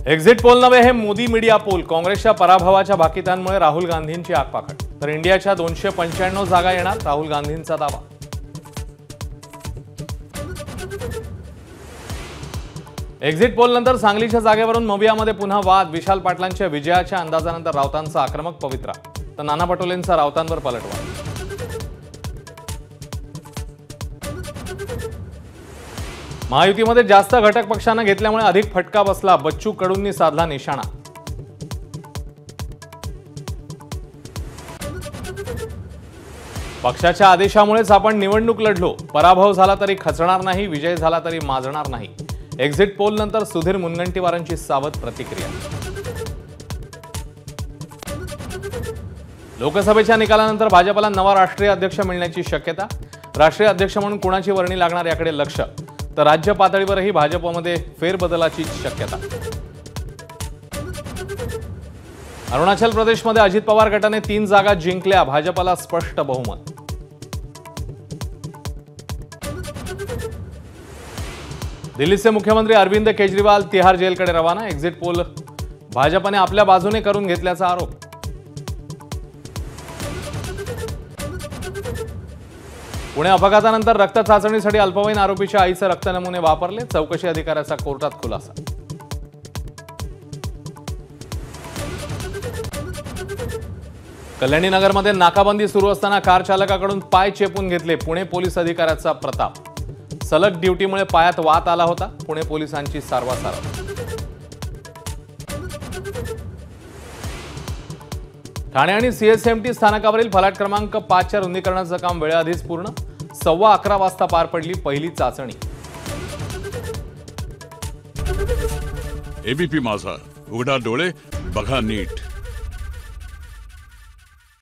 Exit poll नव्हे हे Modi media pole. काँग्रेसच्या पराभवाच्या भाकितांमुळे राहुल गांधींची आगपाखड, तर इंडियाच्या 295 जागा येणार, राहुल गांधींचा दावा। एक्झिट पोल नंतर सांगलीच्या जागेवरून मोबियामध्ये पुन्हा वाद। विशाल पाटलांच्या विजयाच्या अंदाजानंतर राऊतांचा आक्रमक पवित्रा, तर नाना पटोलेंचा राऊतांवर पलटवार। महायुतीमध्ये जास्त घटक पक्षांना घेतल्यामुळे अधिक फटका बसला। बच्चू कडूंनी साधला निशाणा। पक्षाच्या आदेशामुळेच आपण निवडणूक लढलो, पराभव झाला तरी खचणार नाही, विजय झाला तरी माजणार नाही। एक्झिट पोल नंतर सुधीर मुनगंटीवारांची सावध प्रतिक्रिया। लोकसभेच्या निकालानंतर भाजपला नवा राष्ट्रीय अध्यक्ष मिळण्याची शक्यता। राष्ट्रीय अध्यक्ष म्हणून कोणाची वर्णी लागणार याकडे लक्ष, तर राज्य पातळीवरही भाजपमध्ये फेरबदलाची शक्यता। अरुणाचल प्रदेशमध्ये अजित पवार गटाने 3 जागा जिंकल्या, भाजपला स्पष्ट बहुमत। दिल्लीचे मुख्यमंत्री अरविंद केजरीवाल तिहार जेलकडे रवाना। एक्झिट पोल भाजपने आपल्या बाजूने करून घेतल्याचा आरोप। पुणे अपघातानंतर रक्त चाचणीसाठी अल्पवयीन आरोपीच्या आईचे रक्त नमुने वापरले, चौकशी अधिकाऱ्याचा कोर्टात खुलासा। कल्याणी नगरमध्ये नाकाबंदी सुरू असताना कार चालकाकडून पाय चेपून घेतले, पुणे पोलीस अधिकाऱ्याचा प्रताप। सलग ड्युटीमुळे पायात वात आला होता, पुणे पोलिसांची सारवासारव। ठाणे आणि सीएसएमटी स्थानकावरील फलाट क्रमांक 5च्या रुंदीकरणाचं काम वेळेआधीच पूर्ण। 11:15 वाजता पार पडली पहिली चाचणी। एबीपी माझा, उघडा डोळे बघा नीट।